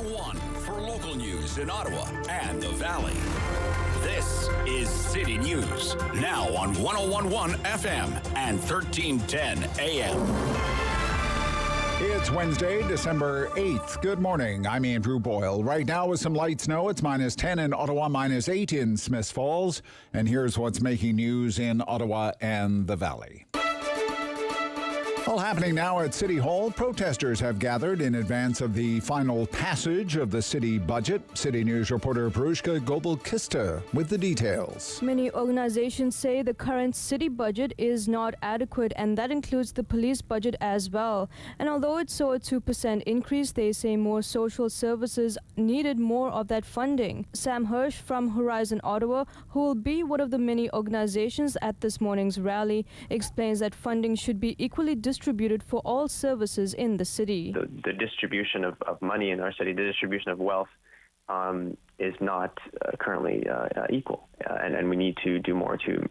one for local news in Ottawa and the Valley. This is City News, now on 101.1 FM and 1310 AM. It's Wednesday, December 8th. Good morning. I'm Andrew Boyle. Right now with some light snow, it's -10 in Ottawa, -8 in Smiths Falls. And here's what's making news in Ottawa and the Valley. All happening now at City Hall. Protesters have gathered in advance of the final passage of the city budget. City News reporter Perushka Gobel-Kista with the details. Many organizations say the current city budget is not adequate, and that includes the police budget as well. And although it saw a 2% increase, they say more social services needed more of that funding. Sam Hirsch from Horizon Ottawa, who will be one of the many organizations at this morning's rally, explains that funding should be equally distributed for all services in the city. The distribution of money in our city, the distribution of wealth is not currently equal. And we need to do more to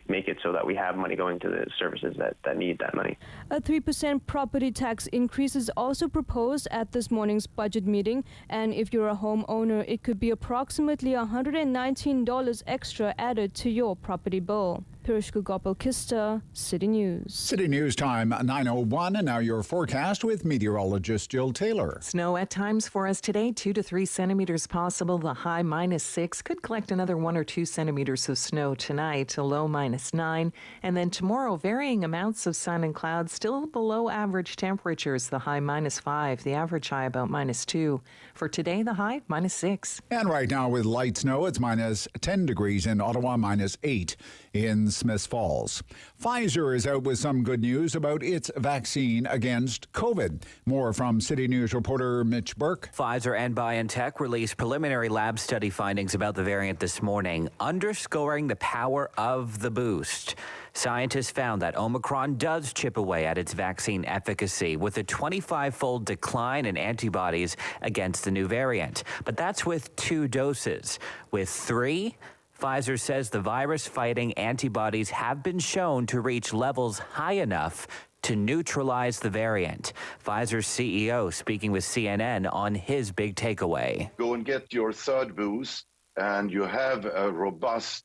make it so that we have money going to the services that need that money. A 3% property tax increase is also proposed at this morning's budget meeting. And if you're a homeowner, it could be approximately $119 extra added to your property bill. Perushka Gobel-Kista, City News. City News time 9:01, and now your forecast with meteorologist Jill Taylor. Snow at times for us today, 2 to 3 centimeters possible. The high -6. Could collect another 1 or 2 centimeters of snow tonight, a low -9. And then tomorrow, varying amounts of sun and clouds, still below average temperatures. The high -5, the average high about -2. For today, the high -6. And right now with light snow, it's -10 degrees in Ottawa, -8 in Smiths Falls. Pfizer is out with some good news about its vaccine against COVID. More from City News reporter Mitch Burke. Pfizer and BioNTech released preliminary lab study findings about the variant this morning, underscoring the power of the boost. Scientists found that Omicron does chip away at its vaccine efficacy with a 25-fold decline in antibodies against the new variant. But that's with 2 doses. With 3, Pfizer says the virus-fighting antibodies have been shown to reach levels high enough to neutralize the variant. Pfizer's CEO speaking with CNN on his big takeaway. Go and get your 3rd boost, and you have a robust,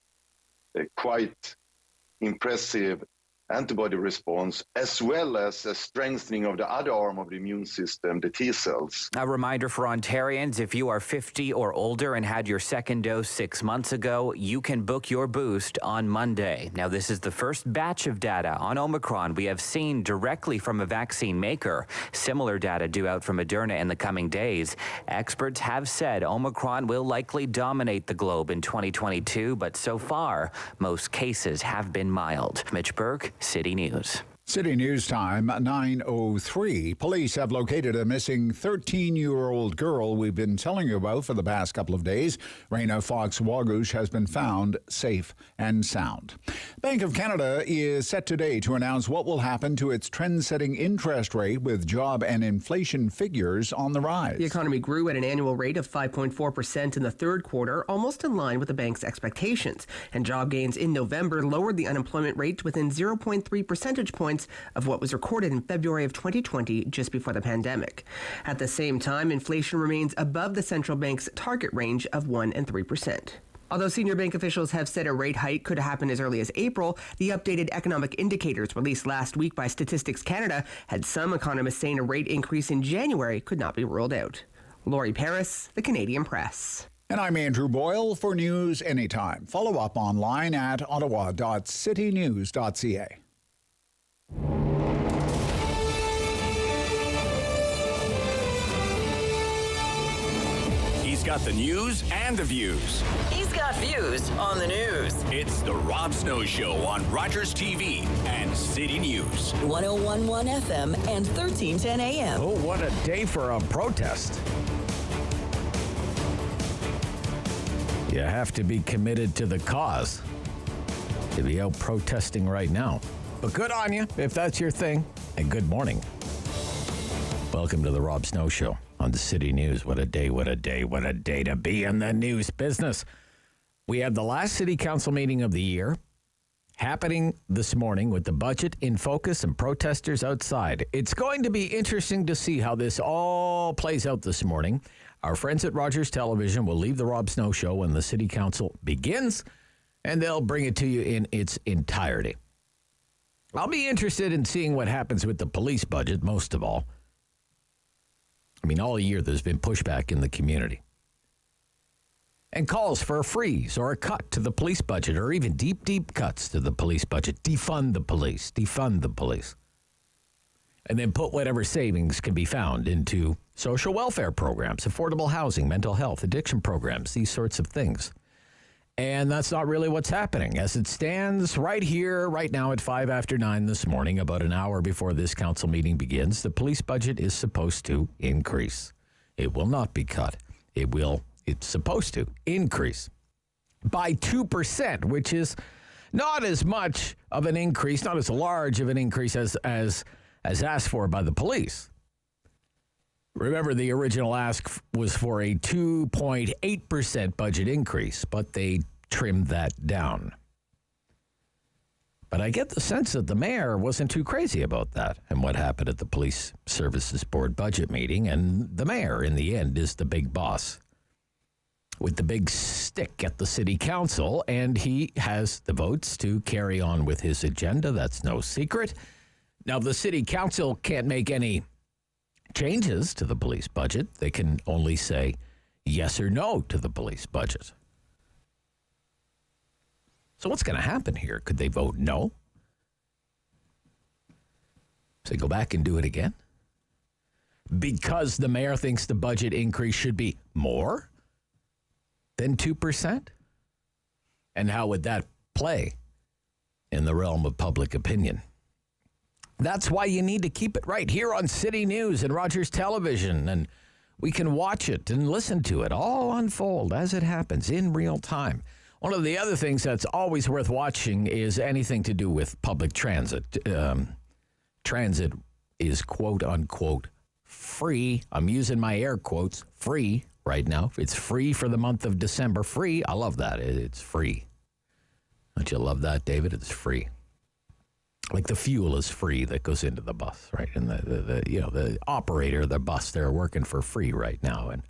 quite impressive antibody response, as well as a strengthening of the other arm of the immune system, the T cells. A reminder for Ontarians, if you are 50 or older and had your 2nd dose 6 months ago, you can book your boost on Monday. Now, this is the first batch of data on Omicron we have seen directly from a vaccine maker. Similar data due out from Moderna in the coming days. Experts have said Omicron will likely dominate the globe in 2022, but so far, most cases have been mild. Mitch Burke, City News. City News time 9:03. Police have located a missing 13-year-old girl we've been telling you about for the past couple of days. Raina Fox-Wagush has been found safe and sound. Bank of Canada is set today to announce what will happen to its trend-setting interest rate with job and inflation figures on the rise. The economy grew at an annual rate of 5.4% in the 3rd quarter, almost in line with the bank's expectations. And job gains in November lowered the unemployment rate to within 0.3 percentage points of what was recorded in February of 2020, just before the pandemic. At the same time, inflation remains above the central bank's target range of 1% and 3%. Although senior bank officials have said a rate hike could happen as early as April, the updated economic indicators released last week by Statistics Canada had some economists saying a rate increase in January could not be ruled out. Laurie Paris, The Canadian Press. And I'm Andrew Boyle for News Anytime. Follow up online at ottawa.citynews.ca. He's got the news and the views. He's got views on the news. It's the Rob Snow Show on Rogers TV and City News. 101.1 FM and 1310 AM. Oh, what a day for a protest. You have to be committed to the cause to be out protesting right now. But good on you if that's your thing. And good morning. Welcome to the Rob Snow Show on the City News. What a day, what a day, what a day to be in the news business. We had the last city council meeting of the year happening this morning with the budget in focus and protesters outside. It's going to be interesting to see how this all plays out this morning. Our friends at Rogers Television will leave the Rob Snow Show when the City Council begins, and they'll bring it to you in its entirety. I'll be interested in seeing what happens with the police budget, most of all. I mean, all year there's been pushback in the community. And calls for a freeze or a cut to the police budget, or even deep, deep cuts to the police budget. Defund the police. Defund the police. And then put whatever savings can be found into social welfare programs, affordable housing, mental health, addiction programs, these sorts of things. And that's not really what's happening. As it stands right here, right now at 5 after 9 this morning, about an hour before this council meeting begins, the police budget is supposed to increase. It will not be cut. It's supposed to increase by 2%, which is not as much of an increase, not as large of an increase as asked for by the police. Remember, the original ask was for a 2.8% budget increase, but they trimmed that down. But I get the sense that the mayor wasn't too crazy about that and what happened at the Police Services Board budget meeting, and the mayor, in the end, is the big boss with the big stick at the city council, and he has the votes to carry on with his agenda. That's no secret. Now, the city council can't make any changes to the police budget. They can only say yes or no to the police budget. So what's going to happen here? Could they vote no? So they go back and do it again? Because the mayor thinks the budget increase should be more than 2%? And how would that play in the realm of public opinion? That's why you need to keep it right here on City News and Rogers Television, and we can watch it and listen to it all unfold as it happens in real time. One of the other things that's always worth watching is anything to do with public transit. Transit is quote-unquote free. I'm using my air quotes, free right now. It's free for the month of December. Free. I love that. It's free. Don't you love that, David? It's free. Like the fuel is free that goes into the bus, right? And the operator of the bus, they're working for free right now. And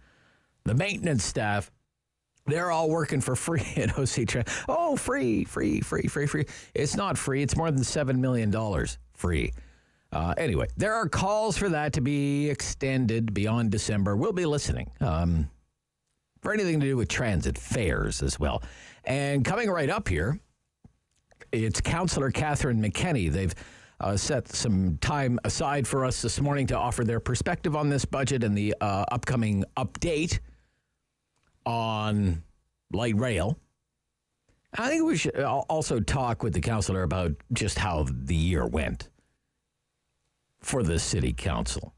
the maintenance staff, they're all working for free at OC Trans. Oh, free. It's not free. It's more than $7 million free. Anyway, there are calls for that to be extended beyond December. We'll be listening for anything to do with transit fares as well. And coming right up here, it's Councillor Catherine McKenney. They've set some time aside for us this morning to offer their perspective on this budget and the upcoming update on light rail. I think we should also talk with the councillor about just how the year went for the city council.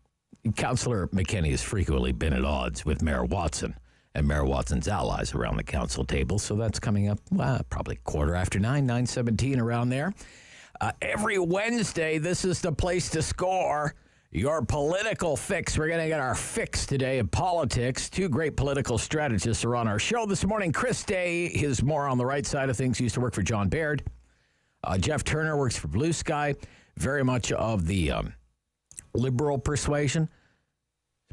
Councillor McKenney has frequently been at odds with Mayor Watson and Mayor Watson's allies around the council table, so that's coming up probably 9:15, 9:17, around there. Every Wednesday, this is the place to score your political fix. We're going to get our fix today of politics. Two great political strategists are on our show this morning. Chris Day is more on the right side of things. He used to work for John Baird. Jeff Turner works for Blue Sky, very much of the liberal persuasion.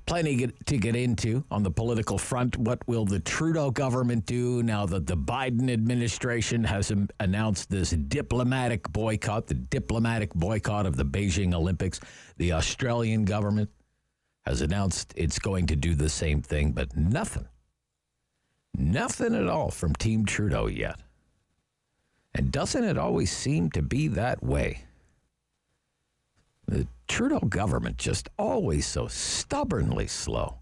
Plenty to get into on the political front. What will the Trudeau government do now that the Biden administration has announced this diplomatic boycott, the diplomatic boycott of the Beijing Olympics? The Australian government has announced it's going to do the same thing, but nothing at all from Team Trudeau yet. And doesn't it always seem to be that way? The Trudeau government just always so stubbornly slow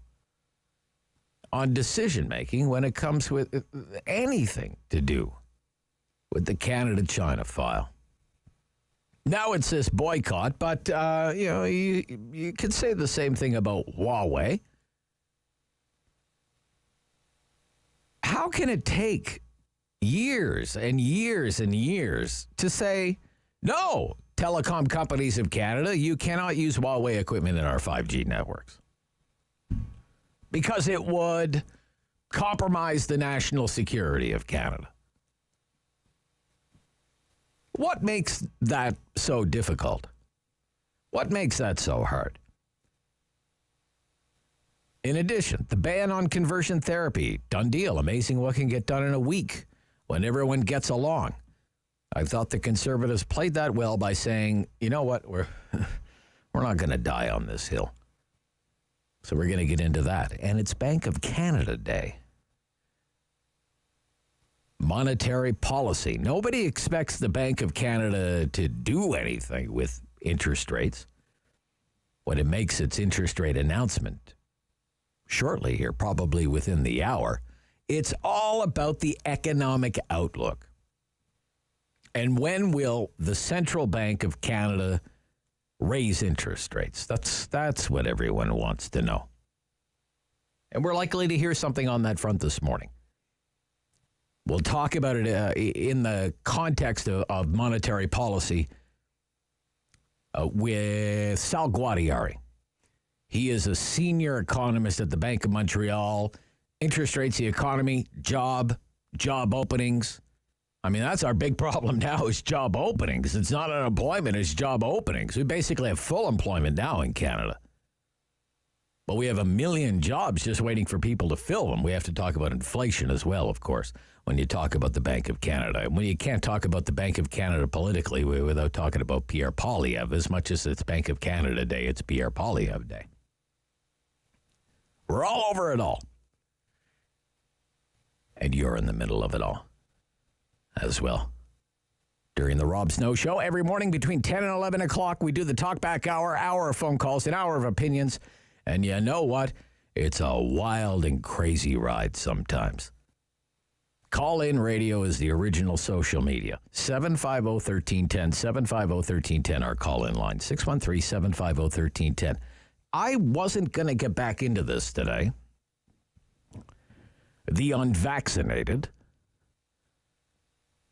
on decision-making when it comes with anything to do with the Canada-China file. Now it's this boycott, but, you could say the same thing about Huawei. How can it take years and years and years to say, no, telecom companies of Canada, you cannot use Huawei equipment in our 5G networks because it would compromise the national security of Canada? What makes that so difficult? What makes that so hard? In addition, the ban on conversion therapy, done deal. Amazing what can get done in a week when everyone gets along. I thought the Conservatives played that well by saying, you know what, we're not going to die on this hill. So we're going to get into that. And it's Bank of Canada Day. Monetary policy. Nobody expects the Bank of Canada to do anything with interest rates when it makes its interest rate announcement shortly here, probably within the hour. It's all about the economic outlook. And when will the Central Bank of Canada raise interest rates? That's what everyone wants to know. And we're likely to hear something on that front this morning. We'll talk about it in the context of monetary policy with Sal Guadiari. He is a senior economist at the Bank of Montreal. Interest rates, the economy, job openings. I mean, that's our big problem now is job openings. It's not unemployment, it's job openings. We basically have full employment now in Canada. But we have 1 million jobs just waiting for people to fill them. We have to talk about inflation as well, of course, when you talk about the Bank of Canada. And when you can't talk about the Bank of Canada politically without talking about Pierre Poilievre, as much as it's Bank of Canada Day, it's Pierre Poilievre Day. We're all over it all. And you're in the middle of it all as well. During the Rob Snow Show, every morning between 10 and 11 o'clock, we do the talkback hour of phone calls, an hour of opinions. And you know what? It's a wild and crazy ride sometimes. Call-in radio is the original social media. 750-1310, 750-1310, our call-in line. 613-750-1310. I wasn't going to get back into this today. The unvaccinated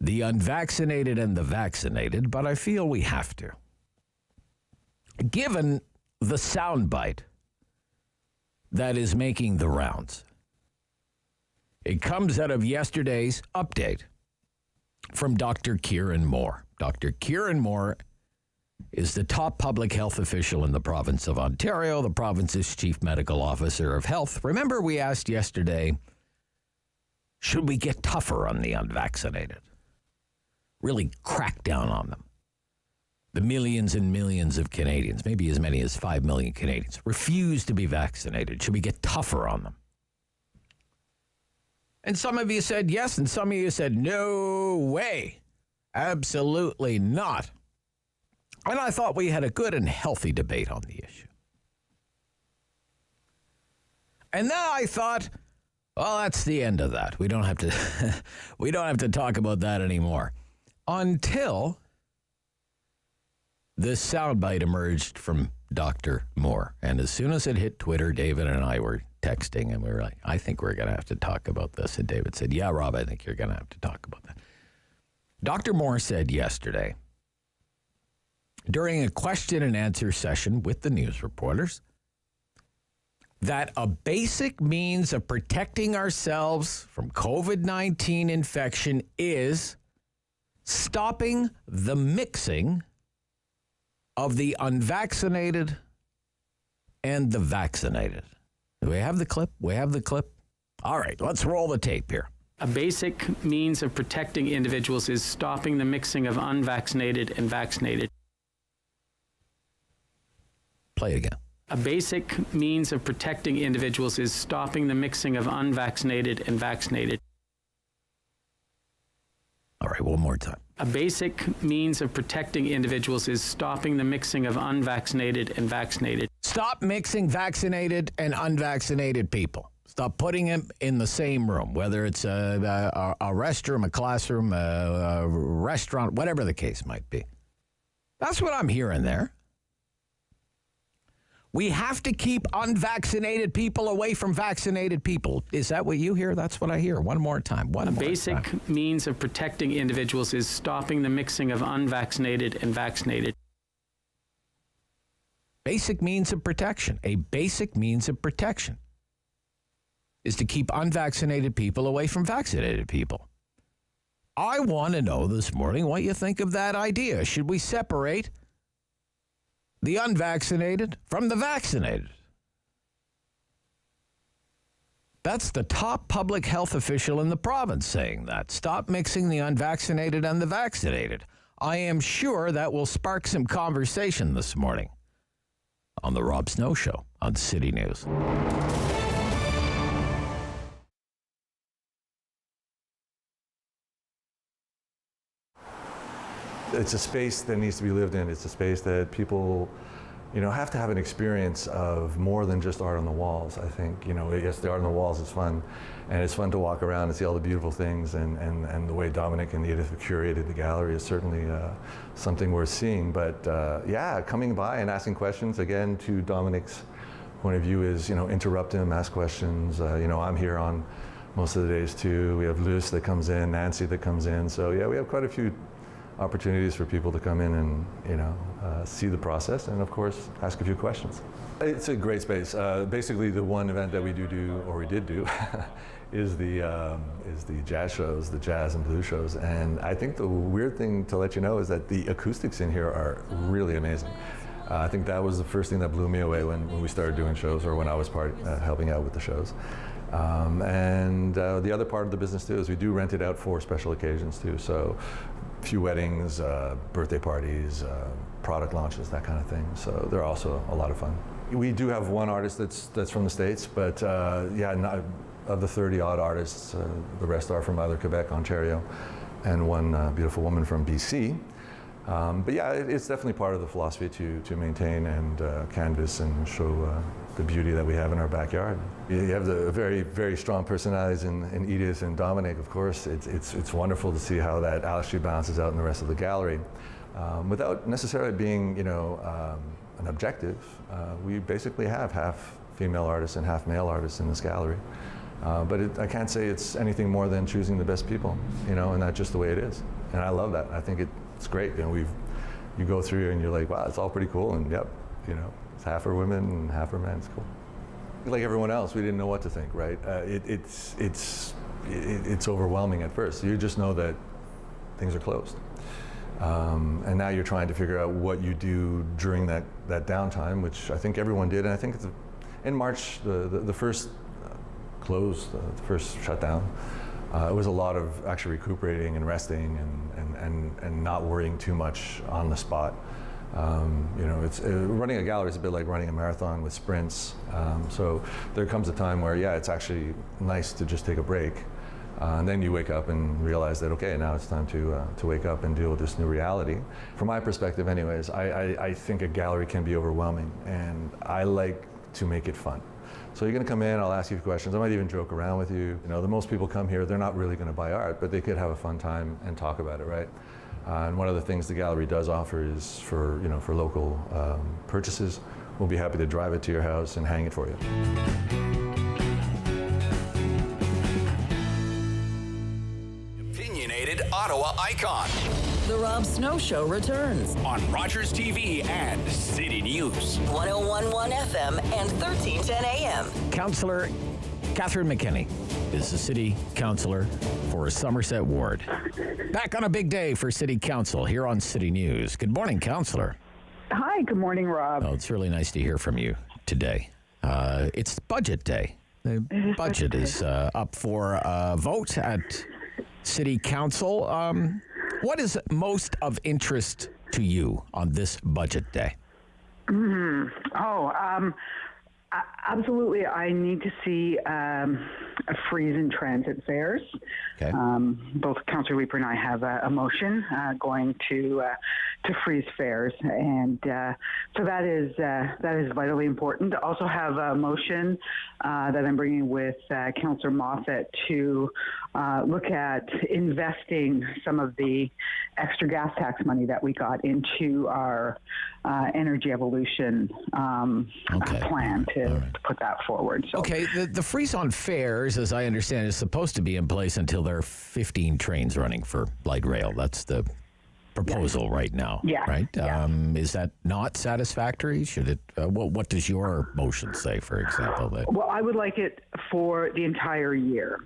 and the vaccinated, but I feel we have to. Given the soundbite that is making the rounds. It comes out of yesterday's update from Dr. Kieran Moore. Dr. Kieran Moore is the top public health official in the province of Ontario, the province's chief medical officer of health. Remember, we asked yesterday, should we get tougher on the unvaccinated? Really crack down on them. The millions and millions of Canadians, maybe as many as 5 million Canadians, refuse to be vaccinated. Should we get tougher on them? And some of you said yes, and some of you said no way. Absolutely not. And I thought we had a good and healthy debate on the issue. And now I thought, well, that's the end of that. We don't have to talk about that anymore. Until this soundbite emerged from Dr. Moore. And as soon as it hit Twitter, David and I were texting, and we were like, I think we're going to have to talk about this. And David said, yeah, Rob, I think you're going to have to talk about that. Dr. Moore said yesterday, during a question and answer session with the news reporters, that a basic means of protecting ourselves from COVID-19 infection is stopping the mixing of the unvaccinated and the vaccinated. Do we have the clip? We have the clip. All right, let's roll the tape here. A basic means of protecting individuals is stopping the mixing of unvaccinated and vaccinated. Play again. A basic means of protecting individuals is stopping the mixing of unvaccinated and vaccinated. All right, one more time. A basic means of protecting individuals is stopping the mixing of unvaccinated and vaccinated. Stop mixing vaccinated and unvaccinated people. Stop putting them in the same room, whether it's a restroom, a classroom, a restaurant, whatever the case might be. That's what I'm hearing there. We have to keep unvaccinated people away from vaccinated people. Is that what you hear? That's what I hear. One more time. A basic means of protecting individuals is stopping the mixing of unvaccinated and vaccinated. Basic means of protection. A basic means of protection is to keep unvaccinated people away from vaccinated people. I want to know this morning what you think of that idea. Should we separate the unvaccinated from the vaccinated? That's the top public health official in the province saying that. Stop mixing the unvaccinated and the vaccinated. I am sure that will spark some conversation this morning on the Rob Snow Show on City News. It's a space that needs to be lived in. It's a space that people, have to have an experience of more than just art on the walls. I think, yes, the art on the walls is fun, and it's fun to walk around and see all the beautiful things, and the way Dominic and Edith have curated the gallery is certainly something worth seeing. But coming by and asking questions, again, to Dominic's point of view is, interrupt him, ask questions. I'm here on most of the days too. We have Luce that comes in, Nancy that comes in. So yeah, we have quite a few opportunities for people to come in and see the process, and of course ask a few questions. It's a great space. Basically, the one event that we did do, is the jazz shows, the jazz and blues shows. And I think the weird thing to let you know is that the acoustics in here are really amazing. I think that was the first thing that blew me away when we started doing shows, or when I was helping out with the shows. The other part of the business too is we do rent it out for special occasions too. So a few weddings, birthday parties, product launches, that kind of thing. So they're also a lot of fun. We do have one artist that's from the States, but of the 30 odd artists, the rest are from either Quebec, Ontario, and one beautiful woman from BC. It's definitely part of the philosophy to maintain and canvas and show the beauty that we have in our backyard. You have the very, very strong personalities in Edith and Dominic, of course. It's wonderful to see how that actually balances out in the rest of the gallery. Without necessarily being, an objective, we basically have half female artists and half male artists in this gallery. I can't say it's anything more than choosing the best people, and that's just the way it is. And I love that. I think it's great. You go through and you're like, wow, it's all pretty cool. And yep, it's half are women and half are men. It's cool. Like everyone else, we didn't know what to think, right? It's overwhelming at first. You just know that things are closed. And now you're trying to figure out what you do during that downtime, which I think everyone did. And I think in March, the first close, the first shutdown, it was a lot of actually recuperating and resting and not worrying too much on the spot. It's running a gallery is a bit like running a marathon with sprints. So there comes a time where, it's actually nice to just take a break. And then you wake up and realize that, okay, now it's time to wake up and deal with this new reality. From my perspective anyways, I think a gallery can be overwhelming, and I like to make it fun. So you're going to come in, I'll ask you questions, I might even joke around with you. The most people come here, they're not really going to buy art, but they could have a fun time and talk about it, right? And one of the things the gallery does offer is for local purchases, we'll be happy to drive it to your house and hang it for you. Opinionated Ottawa icon. The Rob Snow Show returns On Rogers TV and City News. 101.1 FM and 1310 AM. Councillor Catherine McKinney is the city councillor for Somerset Ward. Back on a big day for City Council here on City News. Good morning, Councillor. Hi, good morning, Rob. Oh, it's really nice to hear from you today. It's budget day. The budget is up for a vote at City Council. What is most of interest to you on this budget day? Absolutely. I need to see a freeze in transit fares. Okay. Both Councillor Weeper and I have a motion going to freeze fares, and so that is vitally important. I also have a motion that I'm bringing with Councillor Moffat to look at investing some of the extra gas tax money that we got into our energy evolution plan to put that forward. So. Okay, the freeze on fares, as I understand, is supposed to be in place until there are 15 trains running for light rail. That's the proposal right now, right? Yeah. Is that not satisfactory? Should it? What does your motion say, for example? Well, I would like it for the entire year.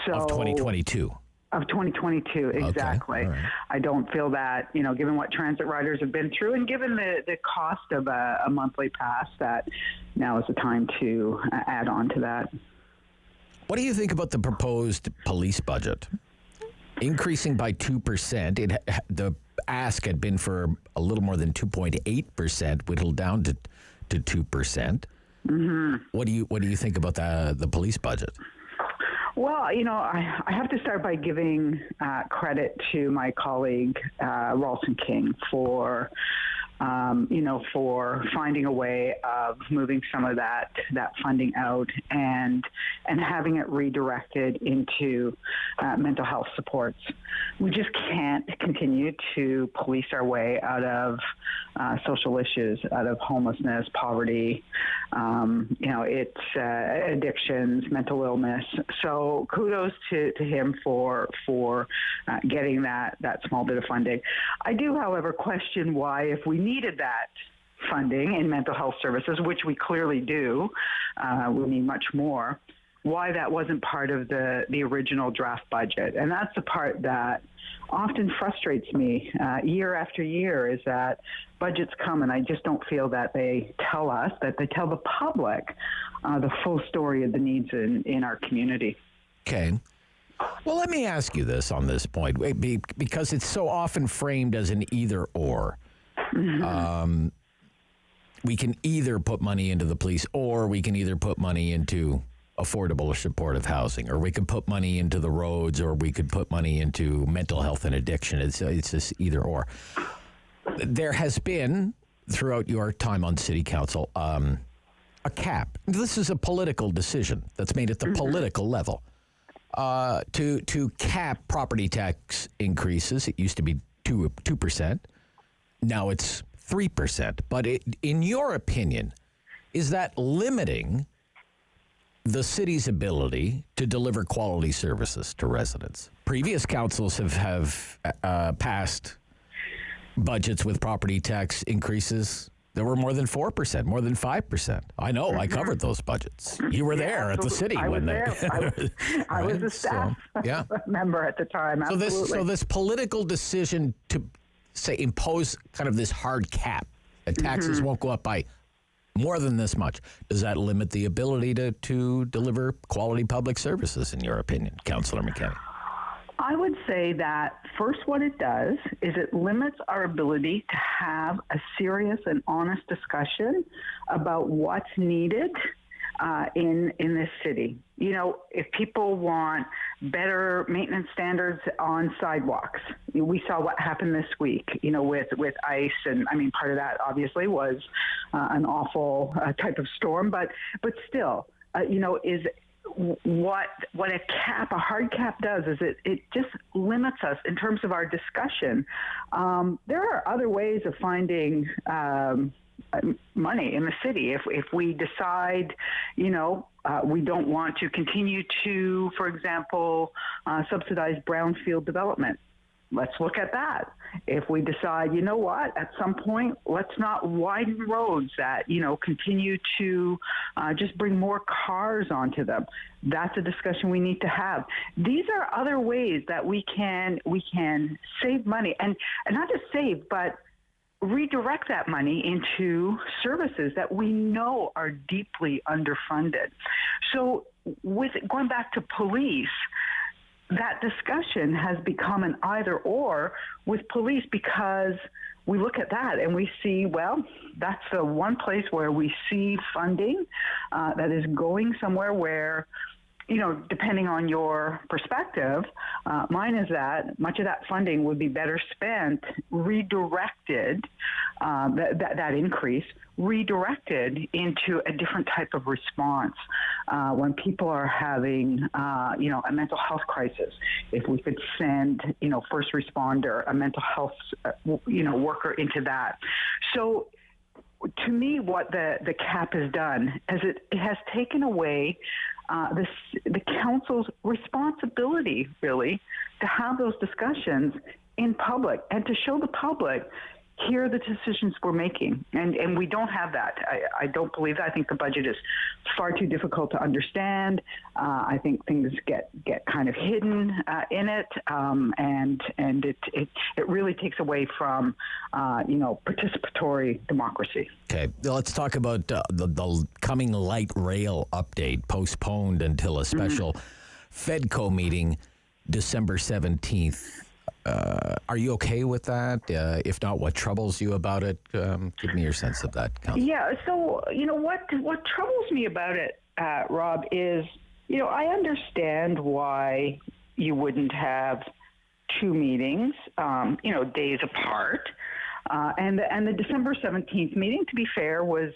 So of 2022. Of 2022, exactly. Okay. All right. I don't feel that, given what transit riders have been through and given the cost of a monthly pass, that now is the time to add on to that. What do you think about the proposed police budget? Increasing by 2%. The ask had been for a little more than 2.8%, whittled down to 2%. Mm-hmm. What do you think about the police budget? Well, I have to start by giving credit to my colleague, Ralston King, for finding a way of moving some of that funding out and having it redirected into mental health supports. We just can't continue to police our way out of social issues, out of homelessness, poverty, it's addictions, mental illness. So kudos to him for getting that small bit of funding. I do, however, question why, if we needed that funding in mental health services, which we clearly do, we need much more, why that wasn't part of the original draft budget. And that's the part that often frustrates me year after year, is that budgets come and I just don't feel that they tell us, that they tell the public the full story of the needs in our community. Okay. Well, let me ask you this on this point, because it's so often framed as an either or. Mm-hmm. We can either put money into the police, or we can either put money into affordable or supportive housing, or we could put money into the roads, or we could put money into mental health and addiction. It's just either or. There has been, throughout your time on city council, a cap. This is a political decision that's made at the political level to cap property tax increases. It used to be 2%. Now it's 3%. But in your opinion, is that limiting the city's ability to deliver quality services to residents? Previous councils have passed budgets with property tax increases that were more than 4%, more than 5%. I know, I covered those budgets. You were there at the city when they... I was a staff member at the time, absolutely. So this political decision to, say, impose kind of this hard cap, that taxes won't go up by more than this much, does that limit the ability to deliver quality public services, in your opinion, Councillor McKenney? I would say that first, what it does is it limits our ability to have a serious and honest discussion about what's needed in this city. If people want better maintenance standards on sidewalks, we saw what happened this week, with ice, and I mean, part of that obviously was an awful type of storm, but still, is what a hard cap does is it just limits us in terms of our discussion. There are other ways of finding money in the city. If we decide, we don't want to continue to, for example, subsidize brownfield development, let's look at that. If we decide, at some point, let's not widen roads that, continue to just bring more cars onto them, that's a discussion we need to have. These are other ways that we can save money, and not just save, but redirect that money into services that we know are deeply underfunded. So with going back to police, that discussion has become an either or with police, because we look at that and we see, well, that's the one place where we see funding that is going somewhere where, depending on your perspective, mine is that much of that funding would be better spent redirected, that increase redirected into a different type of response when people are having, a mental health crisis. If we could send, first responder, a mental health, worker into that. So to me, what the cap has done is it has taken away the council's responsibility, really, to have those discussions in public and to show the public, here are the decisions we're making. And we don't have that. I don't believe that. I think the budget is far too difficult to understand. I think things get kind of hidden in it, and it really takes away from participatory democracy. Okay, let's talk about the coming light rail update, postponed until a special FEDCO meeting December 17th. Are you okay with that? If not, what troubles you about it? Give me your sense of that, Councillor. Yeah, so, what troubles me about it, Rob, is, I understand why you wouldn't have two meetings, days apart. And the December 17th meeting, to be fair, was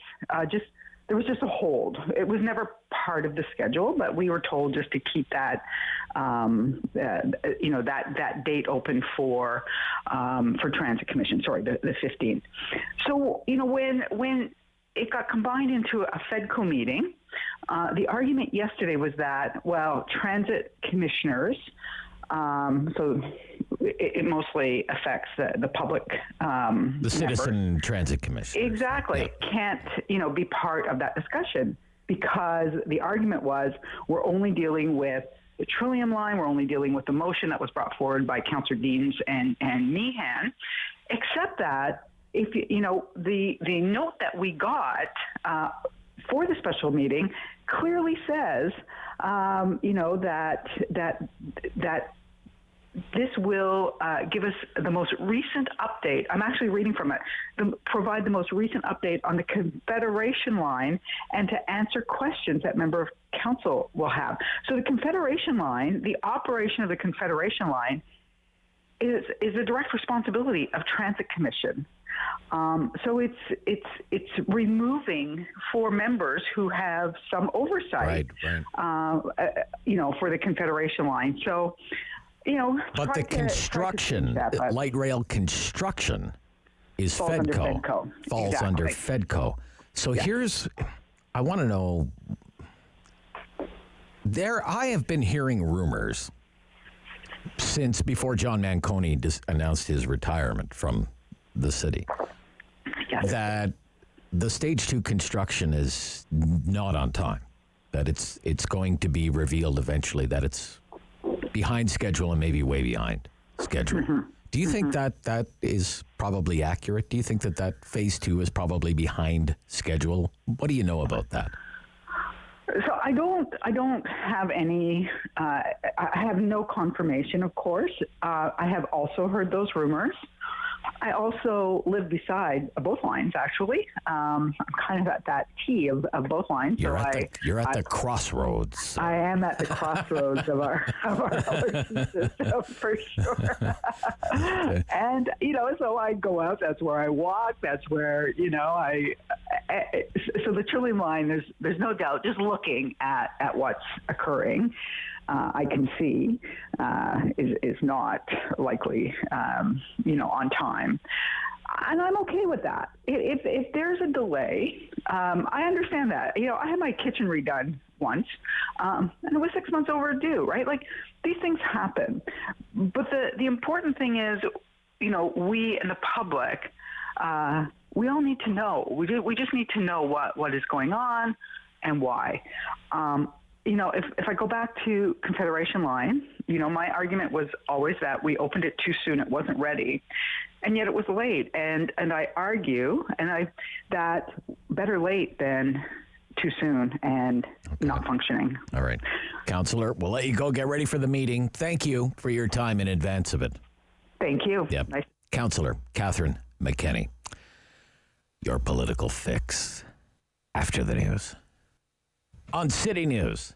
there was just a hold. It was never part of the schedule, but we were told just to keep that, that date open for Transit Commission. Sorry, the 15th. So when it got combined into a FEDCO meeting, the argument yesterday was that transit commissioners. So it mostly affects the public. The Citizen Transit Commission. Exactly. Yeah. Can't, be part of that discussion because the argument was we're only dealing with the Trillium line. We're only dealing with the motion that was brought forward by Councillor Deans and Meehan, except that if, the note that we got for the special meeting clearly says, that this will give us the most recent update. I'm actually reading from it. Provide the most recent update on the Confederation line and to answer questions that member of council will have. So the Confederation line, the operation of the Confederation line, is a direct responsibility of Transit Commission. So it's removing four members who have some oversight, for the Confederation line. So, but the construction, light rail construction, is falls FEDCO. Falls under FEDCO. So I want to know. I have been hearing rumors since before John Manconi announced his retirement from the city, that the Stage 2 construction is not on time, that it's going to be revealed eventually that it's behind schedule and maybe way behind schedule. Do you think that is probably accurate? Do you think that Phase 2 is probably behind schedule? What do you know about that? So I don't have any, I have no confirmation, of course. I have also heard those rumors. I also live beside both lines, actually. I'm kind of at that T of both lines. You're at the crossroads. I am at the crossroads of our LRT system, for sure. Okay. And, so I go out, that's where I walk, that's where, so the Trillium line, there's no doubt, just looking at what's occurring, I can see is not likely, on time. And I'm okay with that. If there's a delay, I understand that. I had my kitchen redone once, and it was 6 months overdue, right? Like, these things happen. But the important thing is, we and the public, we all need to know. We just need to know what is going on and why. If I go back to Confederation line, my argument was always that we opened it too soon. It wasn't ready. And yet it was late. And I argue, that better late than too soon and not functioning. All right. Councillor, we'll let you go. Get ready for the meeting. Thank you for your time in advance of it. Thank you. Yep. Nice. Councillor Catherine McKenney, your political fix after the news on City News.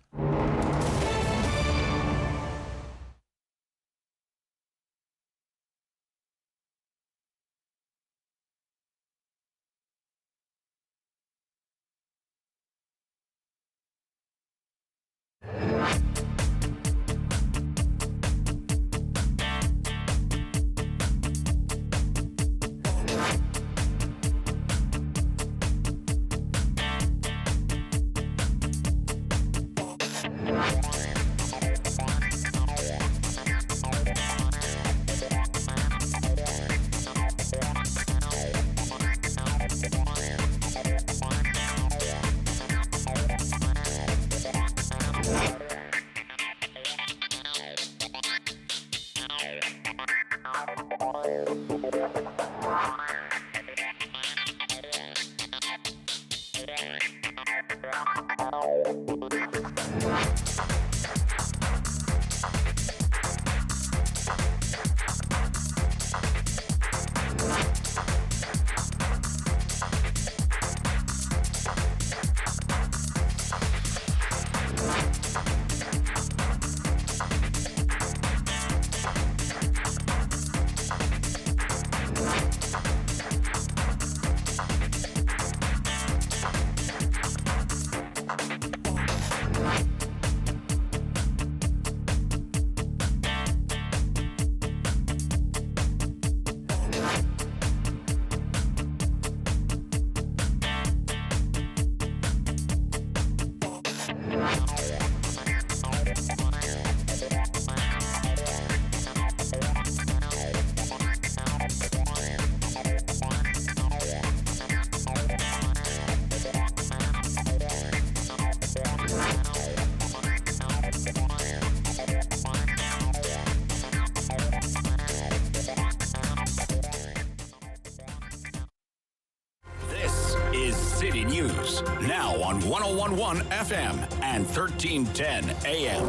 City News, now on 101.1 FM and 1310 AM.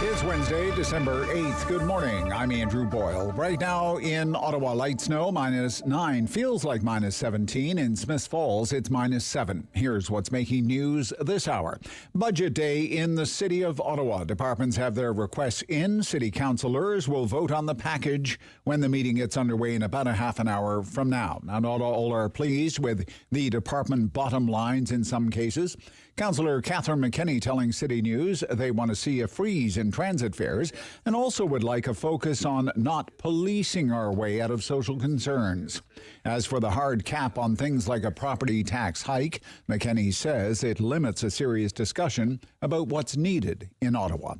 It's Wednesday, December 8th. Good morning. I'm Andrew Boyle. Right now in Ottawa, light snow, -9. Feels like -17. In Smiths Falls, it's -7. Here's what's making news this hour. Budget day in the city of Ottawa. Departments have their requests in. City councillors will vote on the package when the meeting gets underway in about a half an hour from now. Now, not all are pleased with the department bottom lines in some cases. Councillor Catherine McKinney telling City News they want to see a freeze in transit fares and also would like a focus on not policing our way out of social concerns. As for the hard cap on things like a property tax hike, McKinney says it limits a serious discussion about what's needed in Ottawa.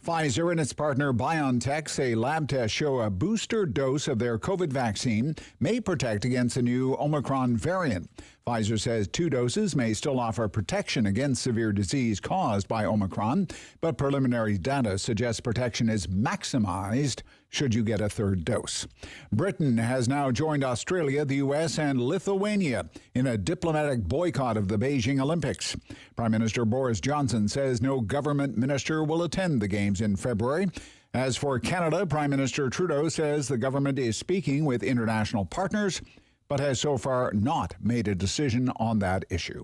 Pfizer and its partner BioNTech say lab tests show a booster dose of their COVID vaccine may protect against a new Omicron variant. Pfizer says 2 doses may still offer protection against severe disease caused by Omicron, but preliminary data suggests protection is maximized should you get a 3rd dose. Britain has now joined Australia, the U.S., and Lithuania in a diplomatic boycott of the Beijing Olympics. Prime Minister Boris Johnson says no government minister will attend the Games in February. As for Canada, Prime Minister Trudeau says the government is speaking with international partners, but has so far not made a decision on that issue.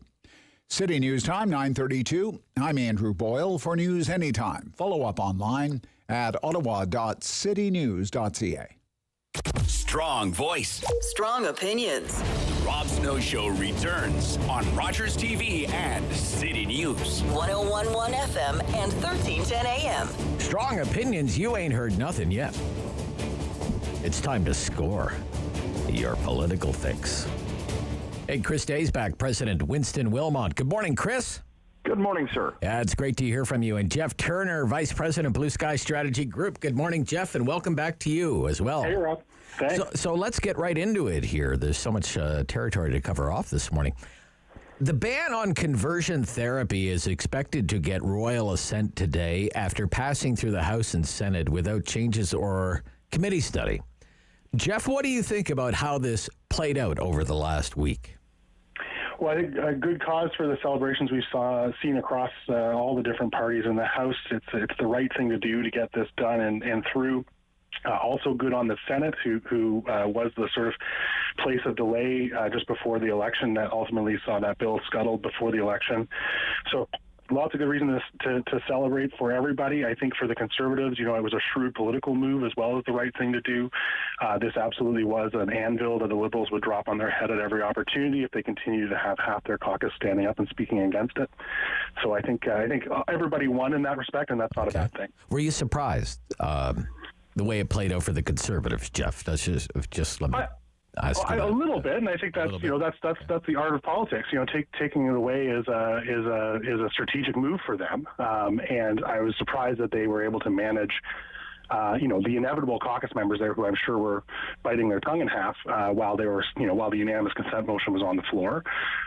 City News Time, 9:32. I'm Andrew Boyle. For news anytime, follow up online at ottawa.citynews.ca. Strong voice. Strong opinions. The Rob Snow Show returns on Rogers TV and City News. 101.1 FM and 1310 AM. Strong opinions, you ain't heard nothing yet. It's time to score your political fix. Hey, Chris Day's back, President Winston Wilmot. Good morning, Chris. Good morning, sir. Yeah, it's great to hear from you. And Jeff Turner, Vice President, Blue Sky Strategy Group. Good morning, Jeff, and welcome back to you as well. Hey, Rob. Thanks. So let's get right into it here. There's so much territory to cover off this morning. The ban on conversion therapy is expected to get royal assent today after passing through the House and Senate without changes or committee study. Jeff, what do you think about how this played out over the last week? Well, I think a good cause for the celebrations we've seen across all the different parties in the House. It's the right thing to do to get this done and through. Also good on the Senate, who was the sort of place of delay just before the election that ultimately saw that bill scuttled before the election. So lots of good reasons to celebrate for everybody. I think for the Conservatives, it was a shrewd political move as well as the right thing to do. This absolutely was an anvil that the Liberals would drop on their head at every opportunity if they continue to have half their caucus standing up and speaking against it. So I think everybody won in that respect, and that's not a bad thing. Were you surprised the way it played out for the Conservatives, Jeff? That's just let me ask you a little bit, and I think that's that's the art of politics. Taking it away is a strategic move for them, and I was surprised that they were able to manage. The inevitable caucus members there, who I'm sure were biting their tongue in half while they were, while the unanimous consent motion was on the floor.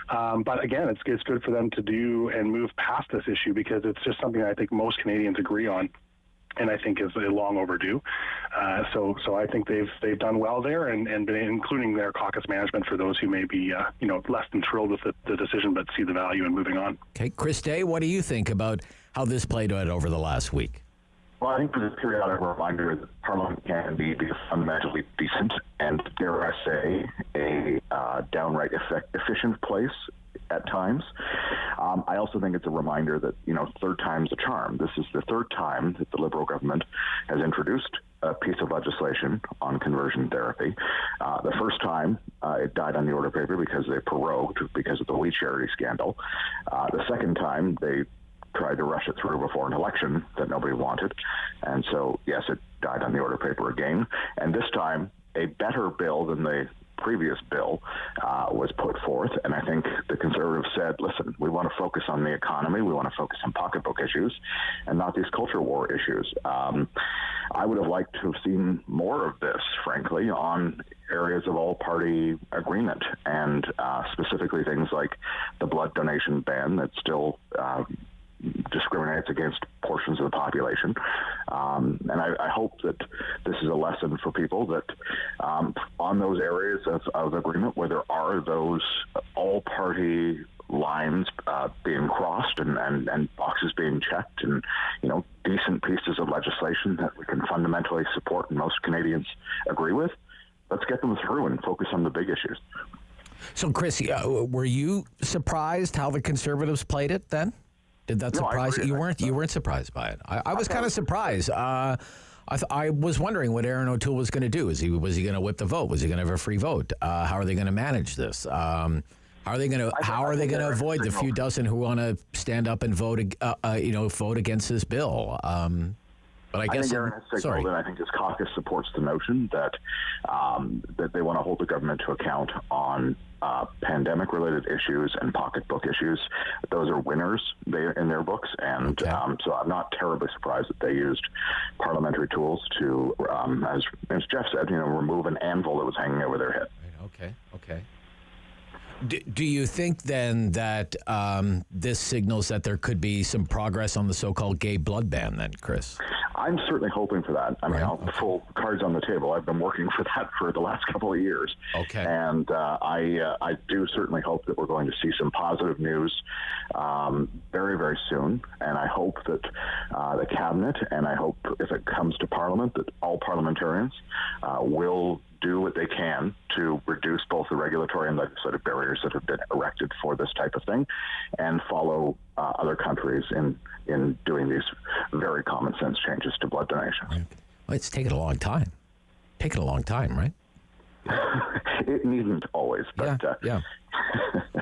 But again, it's good for them to do and move past this issue because it's just something I think most Canadians agree on, and I think is long overdue. So I think they've done well there, and been including their caucus management for those who may be less than thrilled with the decision, but see the value in moving on. Okay, Chris Day, what do you think about how this played out over the last week? Well, I think for this periodic reminder that Parliament can be fundamentally decent and, dare I say, a downright efficient place at times. I also think it's a reminder that, third time's a charm. This is the third time that the Liberal government has introduced a piece of legislation on conversion therapy. The first time, it died on the order paper because they prorogued because of the We Charity scandal. The second time, they tried to rush it through before an election that nobody wanted. And so, yes, it died on the order paper again. And this time, a better bill than the previous bill was put forth, and I think the Conservatives said, listen, we want to focus on the economy, we want to focus on pocketbook issues, and not these culture war issues. I would have liked to have seen more of this, frankly, on areas of all-party agreement, and specifically things like the blood donation ban that still discriminates against portions of the population. And I hope that this is a lesson for people that on those areas of agreement where there are those all-party lines being crossed and boxes being checked, and decent pieces of legislation that we can fundamentally support and most Canadians agree with, let's get them through and focus on the big issues. So, Chris, were you surprised how the Conservatives played it then? Did that surprise you? You weren't surprised by it. I was kind of surprised. I was wondering what Aaron O'Toole was going to do. Was he going to whip the vote? Was he going to have a free vote? How are they going to manage this? How are they going to avoid the few dozen who want to stand up and vote against this bill? But I guess think Aaron has signaled, and I think his caucus supports the notion that that they want to hold the government to account on pandemic-related issues and pocketbook issues. Those are winners in their books, and so I'm not terribly surprised that they used parliamentary tools to, as Jeff said, remove an anvil that was hanging over their head. Okay. Do you think then that this signals that there could be some progress on the so-called gay blood ban then, Chris? I'm certainly hoping for that. I mean, I'll full cards on the table. I've been working for that for the last couple of years. Okay. And I do certainly hope that we're going to see some positive news very, very soon. And I hope that the Cabinet, and I hope if it comes to Parliament, that all parliamentarians will do what they can to reduce both the regulatory and legislative barriers that have been erected for this type of thing, and follow other countries in doing these very common sense changes to blood donation. Well, it's taken a long time. Right? It needn't always, but yeah.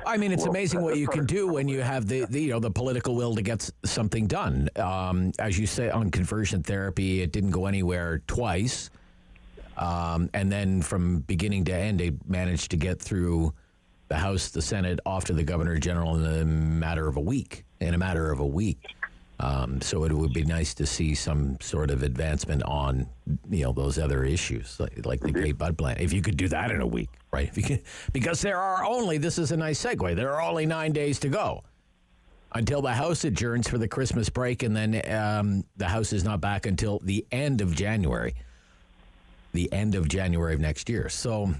I mean, it's amazing what you can do when you have the political will to get something done. As you say, on conversion therapy, it didn't go anywhere twice. And then from beginning to end, they managed to get through the House, the Senate, off to the Governor General in a matter of a week. So it would be nice to see some sort of advancement on, those other issues, like the gay blood ban. If you could do that in a week, right? If you could, because this is a nice segue, there are only 9 days to go until the House adjourns for the Christmas break, and then the House is not back until the end of January. The end of January of next year. So,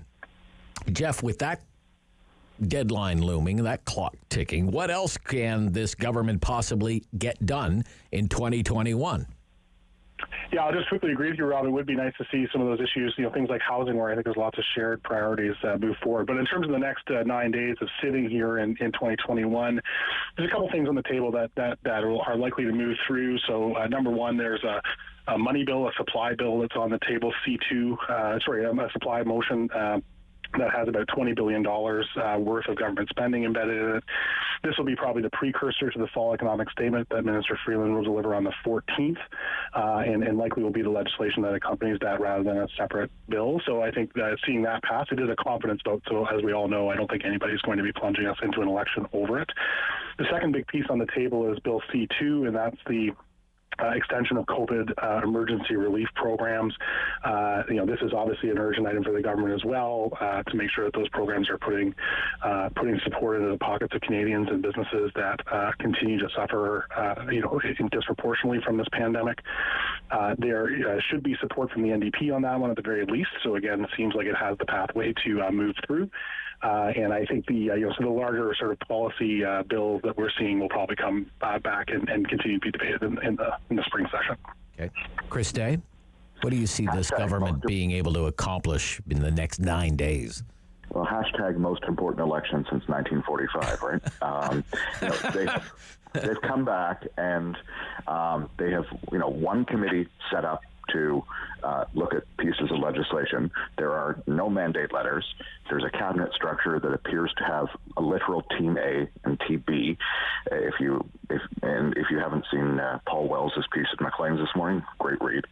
Jeff, with that deadline looming, that clock ticking, what else can this government possibly get done in 2021? Yeah, I'll just quickly agree with you, Rob. It would be nice to see some of those issues, things like housing, where I think there's lots of shared priorities move forward. But in terms of the next 9 days of sitting here in 2021, there's a couple things on the table that are likely to move through. So, number one, there's a money bill, a supply bill that's on the table, a supply motion that has about $20 billion worth of government spending embedded in it. This will be probably the precursor to the fall economic statement that Minister Freeland will deliver on the 14th, and likely will be the legislation that accompanies that rather than a separate bill. So I think that seeing that pass, it is a confidence vote. So as we all know, I don't think anybody's going to be plunging us into an election over it. The second big piece on the table is Bill C2, and that's the extension of COVID emergency relief programs. This is obviously an urgent item for the government as well, to make sure that those programs are putting support into the pockets of Canadians and businesses that continue to suffer, disproportionately from this pandemic. There should be support from the NDP on that one at the very least. So again, it seems like it has the pathway to move through. And I think the larger sort of policy bills that we're seeing will probably come back and continue to be debated in the spring session. Okay, Chris Day, what do you see this government being able to accomplish in the next 9 days? Well, hashtag most important election since 1945, right? They've come back and they have one committee set up to look at pieces of legislation. There are no mandate letters. There's a cabinet structure that appears to have a literal Team A and Team B. If you haven't seen Paul Wells' piece at Maclean's this morning, great read.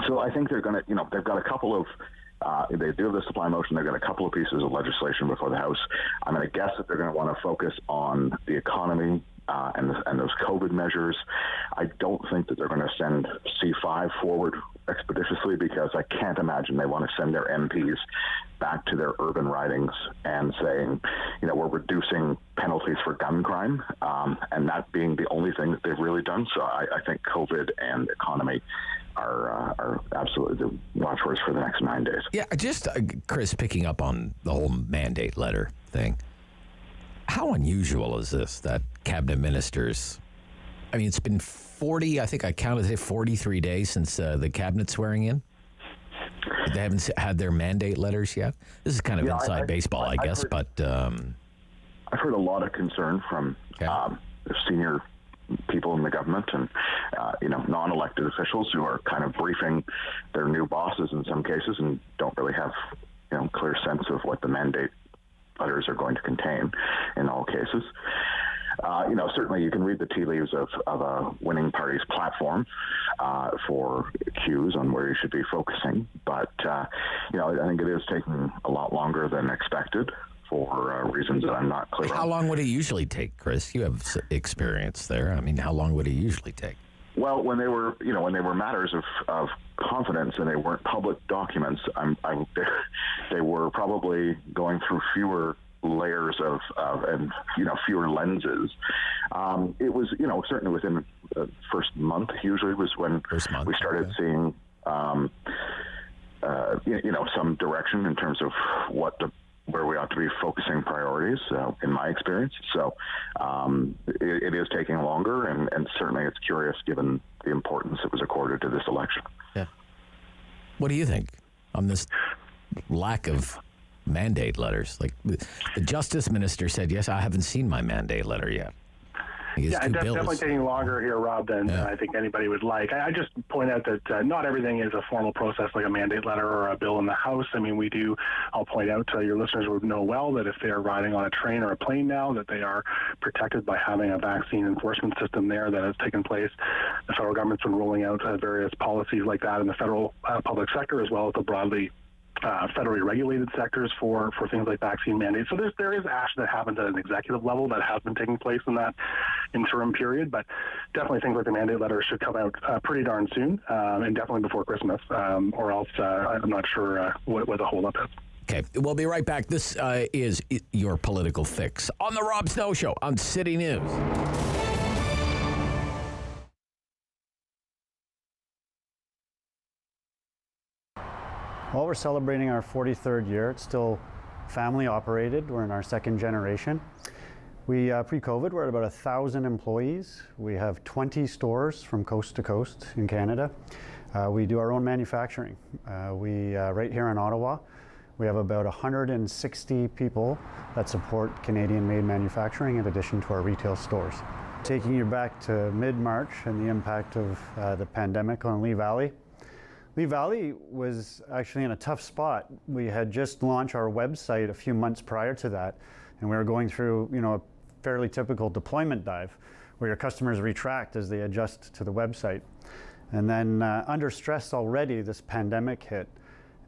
So I think they're going to, they've got a couple of They do the supply motion. They've got a couple of pieces of legislation before the House. I'm going to guess that they're going to want to focus on the economy and those COVID measures. I don't think that they're going to send C5 forward expeditiously, because I can't imagine they want to send their MPs back to their urban ridings and saying, we're reducing penalties for gun crime, and that being the only thing that they've really done. So I think COVID and economy are absolutely the watchwords for the next 9 days. Yeah, just, Chris, picking up on the whole mandate letter thing. How unusual is this that cabinet ministers, it's been 40, I think I counted it, 43 days since the cabinet swearing in? They haven't had their mandate letters yet? This is kind of inside baseball, I guess, but... I've heard a lot of concern from senior people in the government and, non-elected officials who are kind of briefing their new bosses in some cases and don't really have, clear sense of what the mandate letters are going to contain in all cases. Certainly you can read the tea leaves of a winning party's platform for cues on where you should be focusing. But, I think it is taking a lot longer than expected for reasons that I'm not clear on. How long would it usually take, Chris? You have experience there. How long would it usually take? Well, when they were matters of confidence and they weren't public documents, they were probably going through fewer layers of and fewer lenses. It was certainly within the first month. Usually was when we started seeing some direction in terms of where we ought to be focusing priorities, in my experience. So it is taking longer, and certainly it's curious given the importance that was accorded to this election. Yeah. What do you think on this lack of mandate letters? Like the Justice Minister said, yes, I haven't seen my mandate letter yet. It's definitely taking longer here, Rob, than I think anybody would like. I just point out that not everything is a formal process like a mandate letter or a bill in the House. I'll point out to your listeners would know well that if they are riding on a train or a plane now, that they are protected by having a vaccine enforcement system there that has taken place. The federal government's been rolling out various policies like that in the federal public sector, as well as the broadly federally regulated sectors for things like vaccine mandates. So there is action that happens at an executive level that has been taking place in that interim period, but definitely things like the mandate letter should come out pretty darn soon, and definitely before Christmas, or else I'm not sure what the holdup is. Okay, we'll be right back. This is your political fix on the Rob Snow Show on City News. Well, we're celebrating our 43rd year. It's still family operated. We're in our second generation. We, pre-COVID, we're at about 1,000 employees. We have 20 stores from coast to coast in Canada. We do our own manufacturing. Right here in Ottawa, we have about 160 people that support Canadian-made manufacturing in addition to our retail stores. Taking you back to mid-March and the impact of the pandemic on Lee Valley. Lee Valley was actually in a tough spot. We had just launched our website a few months prior to that, and we were going through, a fairly typical deployment dive where your customers retract as they adjust to the website. And then under stress already, this pandemic hit.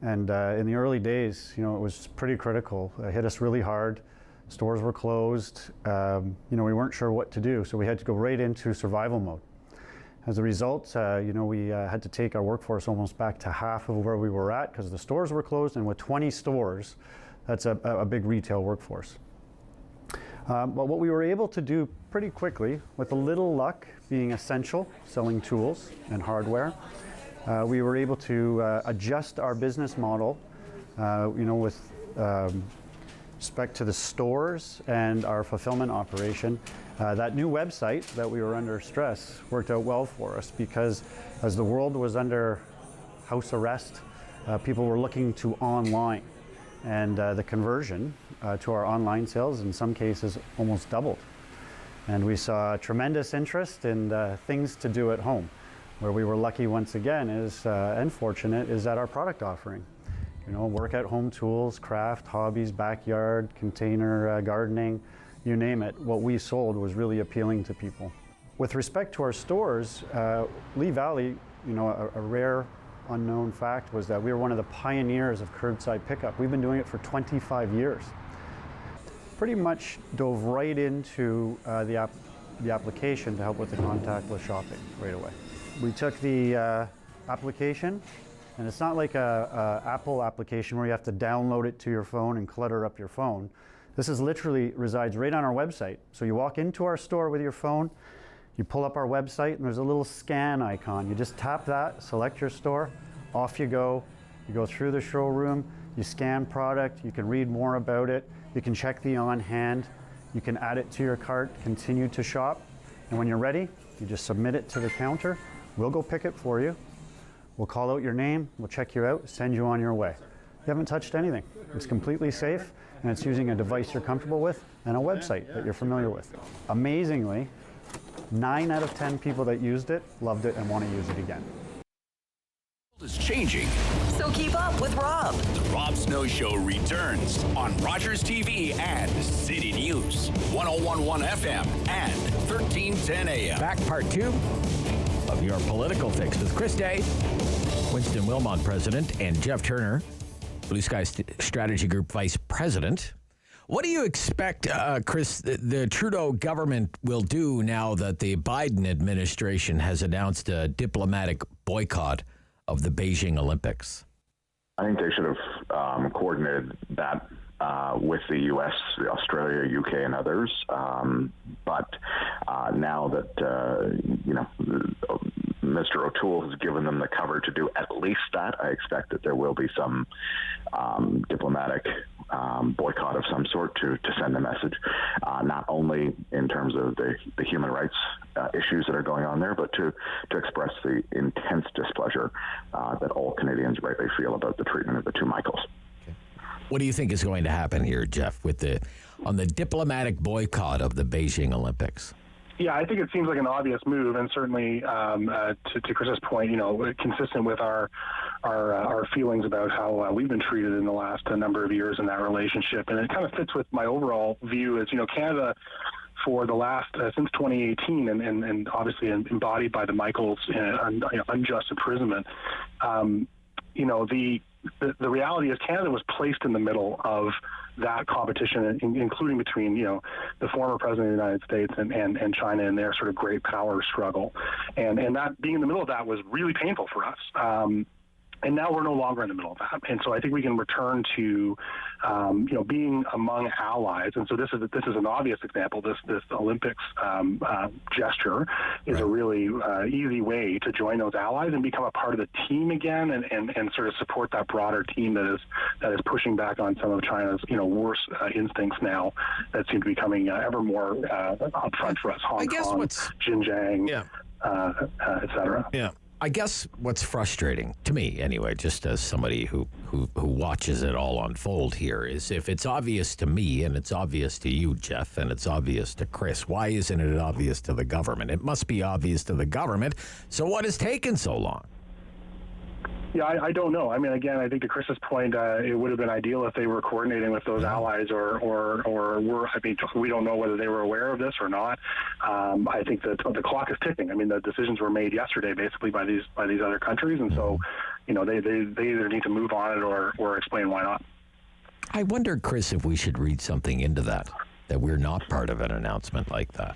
And in the early days, it was pretty critical. It hit us really hard. Stores were closed. We weren't sure what to do, so we had to go right into survival mode. As a result, we had to take our workforce almost back to half of where we were at because the stores were closed, and with 20 stores, that's a big retail workforce. But what we were able to do pretty quickly, with a little luck, being essential, selling tools and hardware, we were able to adjust our business model, with respect to the stores and our fulfillment operation. That new website that we were under stress worked out well for us because as the world was under house arrest, people were looking to online, and the conversion to our online sales in some cases almost doubled. And we saw tremendous interest in things to do at home. Where we were lucky once again and fortunate is that our product offering. Work at home tools, craft, hobbies, backyard, container gardening, you name it, what we sold was really appealing to people. With respect to our stores, Lee Valley, a rare unknown fact was that we were one of the pioneers of curbside pickup. We've been doing it for 25 years. Pretty much dove right into the application to help with the contactless shopping right away. We took the application, and it's not like a Apple application where you have to download it to your phone and clutter up your phone. This is literally resides right on our website. So you walk into our store with your phone, you pull up our website, and there's a little scan icon. You just tap that, select your store, off you go. You go through the showroom, you scan product, you can read more about it, you can check the on hand, you can add it to your cart, continue to shop, and when you're ready, you just submit it to the counter. We'll go pick it for you. We'll call out your name, we'll check you out, send you on your way. You haven't touched anything. It's completely safe, and it's using a device you're comfortable with and a website that you're familiar with. Amazingly, 9 out of 10 people that used it loved it and want to use it again. Is changing. So keep up with Rob. The Rob Snow Show returns on Rogers TV and City News, 101.1 FM and 1310 AM. Back part 2 of your political fix with Chris Day, Winston Wilmot, President, and Jeff Turner, Blue Sky Strategy Group Vice President. What do you expect, Chris, the Trudeau government will do now that the Biden administration has announced a diplomatic boycott of the Beijing Olympics? I think they should have coordinated that with the U.S., Australia, UK, and others. But now that Mr. O'Toole has given them the cover to do at least that, I expect that there will be some diplomatic boycott of some sort to send a message, not only in terms of the human rights issues that are going on there, but to express the intense displeasure that all Canadians rightly feel about the treatment of the two Michaels. Okay. What do you think is going to happen here, Jeff, on the diplomatic boycott of the Beijing Olympics? Yeah, I think it seems like an obvious move, and certainly to Chris's point, consistent with our feelings about how we've been treated in the last number of years in that relationship, and it kind of fits with my overall view. Is Canada, for the last since 2018, and obviously embodied by the Michaels unjust imprisonment. The reality is Canada was placed in the middle of that competition, including between the former president of the United States and China in their sort of great power struggle, and that being in the middle of that was really painful for us. And now we're no longer in the middle of that, and so I think we can return to, being among allies. And so this is an obvious example. This Olympics gesture is a really easy way to join those allies and become a part of the team again, and sort of support that broader team that is pushing back on some of China's worst instincts now that seem to be coming ever more upfront for us. Hong Kong, Xinjiang, et cetera. Yeah. I guess what's frustrating to me, anyway, just as somebody who watches it all unfold here, is if it's obvious to me and it's obvious to you, Jeff, and it's obvious to Chris, why isn't it obvious to the government? It must be obvious to the government. So what has taken so long? Yeah, I don't know. I mean, again, I think to Chris's point, it would have been ideal if they were coordinating with those allies, or were. I mean, we don't know whether they were aware of this or not. I think that the clock is ticking. I mean, the decisions were made yesterday, basically by these other countries, and so they either need to move on it or explain why not. I wonder, Chris, if we should read something into that we're not part of an announcement like that.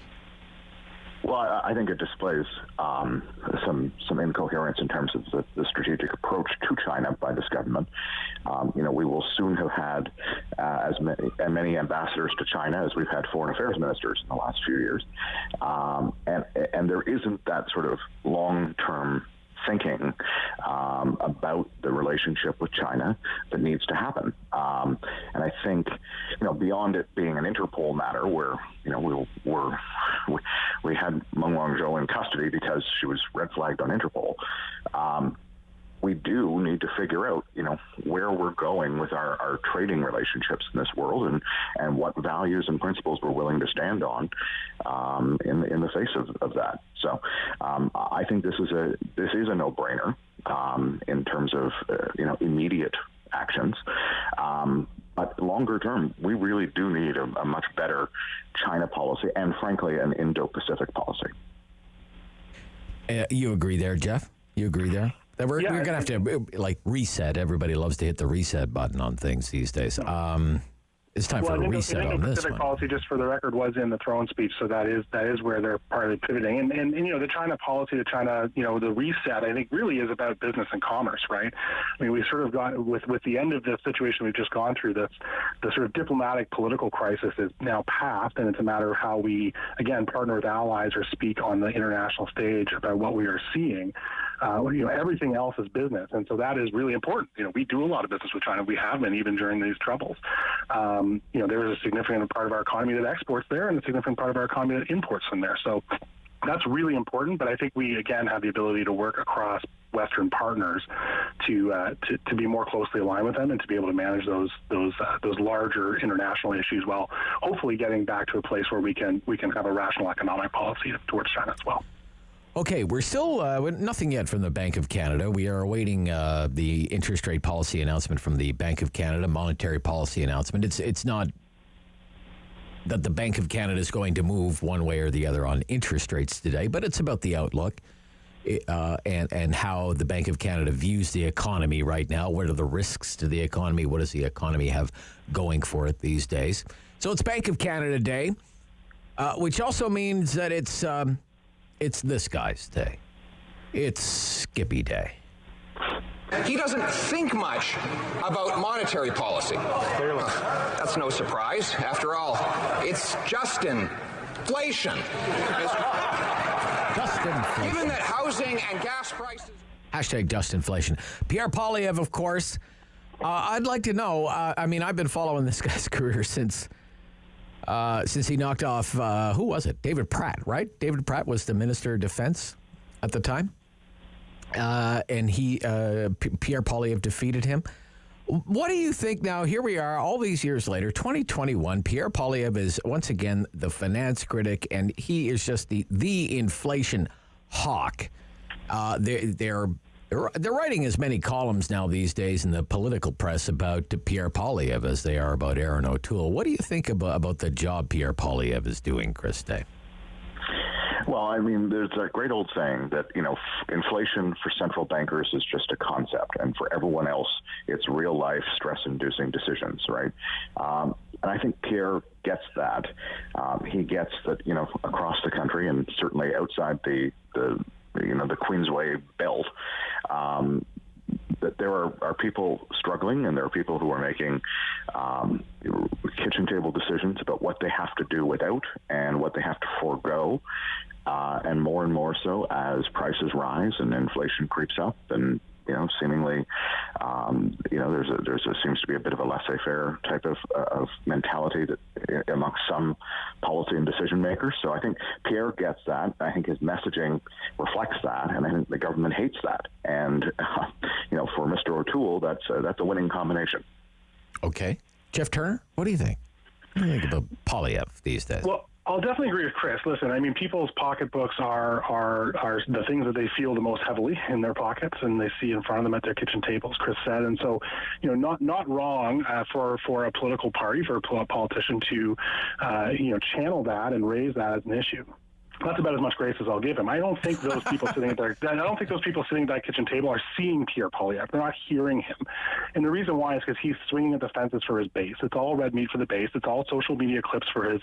Well, I think it displays some incoherence in terms of the strategic approach to China by this government. We will soon have had as many ambassadors to China as we've had foreign affairs ministers in the last few years, and there isn't that sort of long-term thinking about the relationship with China that needs to happen. And I think, beyond it being an Interpol matter where, we had Meng Wanzhou in custody because she was red flagged on Interpol. We do need to figure out, where we're going with our trading relationships in this world, and what values and principles we're willing to stand on in the face of that. So I think this is a no-brainer in terms of immediate actions. But longer term, we really do need a much better China policy, and frankly, an Indo-Pacific policy. You agree there, Jeff? You agree there? That we're going to have to, like, reset. Everybody loves to hit the reset button on things these days. It's time for a reset on this Pacific one. policy, just for the record, was in the throne speech, so that is where they're partly pivoting. And the China policy, the China, the reset, I think really is about business and commerce, right? I mean, we sort of got, with the end of the situation we've just gone through, the sort of diplomatic political crisis is now past, and it's a matter of how we, again, partner with allies or speak on the international stage about what we are seeing. Everything else is business, and so that is really important. We do a lot of business with China. We have been, even during these troubles. There is a significant part of our economy that exports there, and a significant part of our economy that imports from there. So that's really important. But I think we, again, have the ability to work across Western partners to be more closely aligned with them and to be able to manage those larger international issues, while hopefully getting back to a place where we can have a rational economic policy towards China as well. Okay, we're still nothing yet from the Bank of Canada. We are awaiting the interest rate policy announcement from the Bank of Canada, monetary policy announcement. It's not that the Bank of Canada is going to move one way or the other on interest rates today, but it's about the outlook and how the Bank of Canada views the economy right now. What are the risks to the economy? What does the economy have going for it these days? So it's Bank of Canada Day, which also means that it's this guy's day. It's Skippy Day. He doesn't think much about monetary policy. That's no surprise. After all, it's just inflation. Given that housing and gas prices... Hashtag just inflation. Pierre Poilievre, of course. I'd like to know, I've been following this guy's career since he knocked off, who was it? David Pratt, right? David Pratt was the Minister of Defense at the time. And Pierre Poilievre defeated him. What do you think now? Here we are, all these years later, 2021. Pierre Poilievre is once again the finance critic, and he is just the inflation hawk. They're writing as many columns now these days in the political press about Pierre Poilievre as they are about Aaron O'Toole. What do you think about the job Pierre Poilievre is doing, Chris Day? Well, there's a great old saying that, inflation for central bankers is just a concept, and for everyone else, it's real-life stress-inducing decisions, right? And I think Pierre gets that. He gets that, across the country, and certainly outside the Queensway belt, that there are people struggling, and there are people who are making kitchen table decisions about what they have to do without and what they have to forego. And more so as prices rise and inflation creeps up, and seemingly, there seems to be a bit of a laissez-faire type of mentality that amongst some policy and decision makers. So I think Pierre gets that. I think his messaging reflects that, and I think the government hates that. And for Mr. O'Toole, that's a winning combination. Okay, Jeff Turner, what do you think? What do you think about Poilievre these days? Well, I'll definitely agree with Chris. Listen, people's pocketbooks are the things that they feel the most heavily in their pockets, and they see in front of them at their kitchen table, as Chris said. And so, not wrong for a political party, for a politician to, channel that and raise that as an issue. That's about as much grace as I'll give him. I don't think those people sitting at that kitchen table are seeing Pierre Poilievre. They're not hearing him. And the reason why is because he's swinging at the fences for his base. It's all red meat for the base. It's all social media clips for his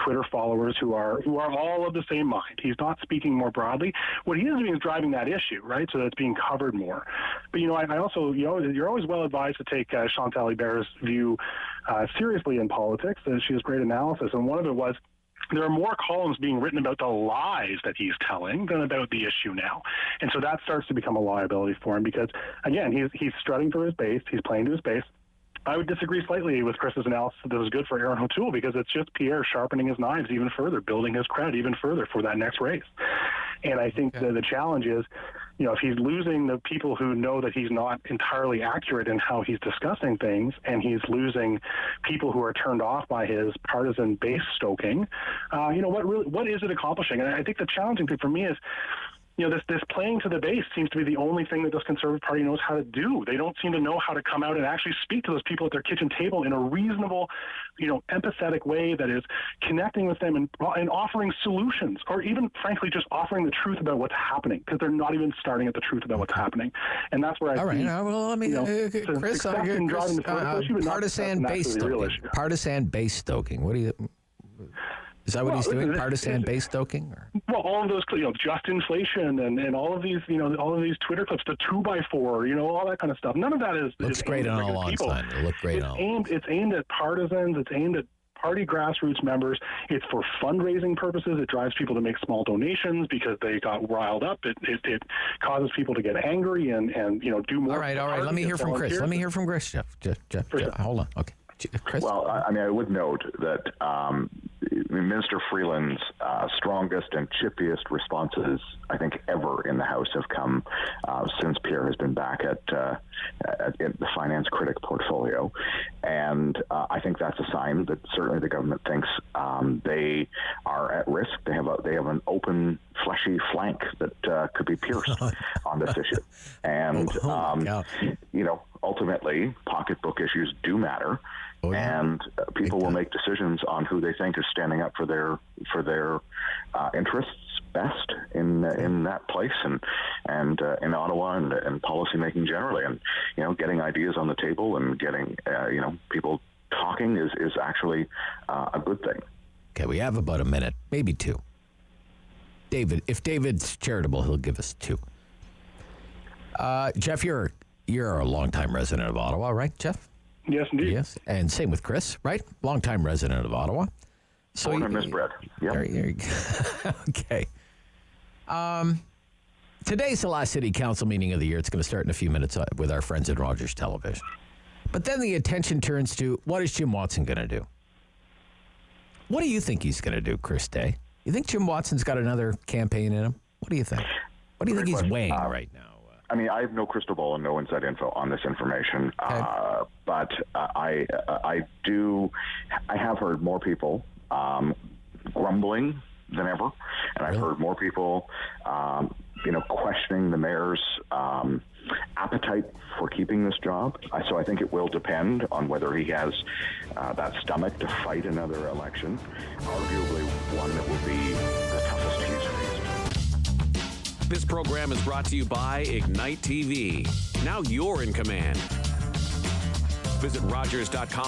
Twitter followers who are all of the same mind. He's not speaking more broadly. What he is doing is driving that issue, right? So that it's being covered more. But, I also, you're always well advised to take Chantal Hébert's view seriously in politics. She has great analysis. And one of it was, there are more columns being written about the lies that he's telling than about the issue now. And so that starts to become a liability for him because, again, he's strutting for his base. He's playing to his base. I would disagree slightly with Chris's analysis that it was good for Aaron O'Toole because it's just Pierre sharpening his knives even further, building his cred even further for that next race. And I think the challenge is, if he's losing the people who know that he's not entirely accurate in how he's discussing things, and he's losing people who are turned off by his partisan base stoking, what is it accomplishing? And I think the challenging thing for me is, this playing to the base seems to be the only thing that this Conservative Party knows how to do. They don't seem to know how to come out and actually speak to those people at their kitchen table in a reasonable, empathetic way that is connecting with them and offering solutions, or even, frankly, just offering the truth about what's happening, because they're not even starting at the truth about what's happening. And that's where I think... All right, well, let me... Chris, partisan base stoking. What do you... Is that what he's doing? Partisan base stoking? Or? Well, all of those, just inflation and all of these, all of these Twitter clips, the 2x4, all that kind of stuff. None of that is looks great on a lawn sign. It'll look great on. It's aimed at partisans. It's aimed at party grassroots members. It's for fundraising purposes. It drives people to make small donations because they got riled up. It causes people to get angry and do more. All right. Let me hear from Chris. Jeff. Hold on. Okay. Chris? Well, I would note that Minister Freeland's strongest and chippiest responses, I think, ever in the House have come since Pierre has been back at the finance critic portfolio. And I think that's a sign that certainly the government thinks they are at risk. They have an open, fleshy flank that could be pierced on this issue. And, ultimately, pocketbook issues do matter. And people will make decisions on who they think is standing up for their interests best in that place and in Ottawa and policy making generally, and getting ideas on the table and getting people talking is actually a good thing. Okay, we have about a minute, maybe two. David, if David's charitable, he'll give us two. Jeff, you're a longtime resident of Ottawa, right, Jeff? Yes, indeed. Yes, and same with Chris, right? Longtime resident of Ottawa. So born and misbred. Yep. There you go. Okay. Today's the last city council meeting of the year. It's going to start in a few minutes with our friends at Rogers Television. But then the attention turns to, what is Jim Watson going to do? What do you think he's going to do, Chris Day? You think Jim Watson's got another campaign in him? What do you think? What do you think he's weighing right now? I have no crystal ball and no inside info on this information, but I have heard more people grumbling than ever, and I've heard more people, questioning the mayor's appetite for keeping this job. So I think it will depend on whether he has that stomach to fight another election, arguably one that will be the toughest he's faced. This program is brought to you by Ignite TV. Now you're in command. Visit Rogers.com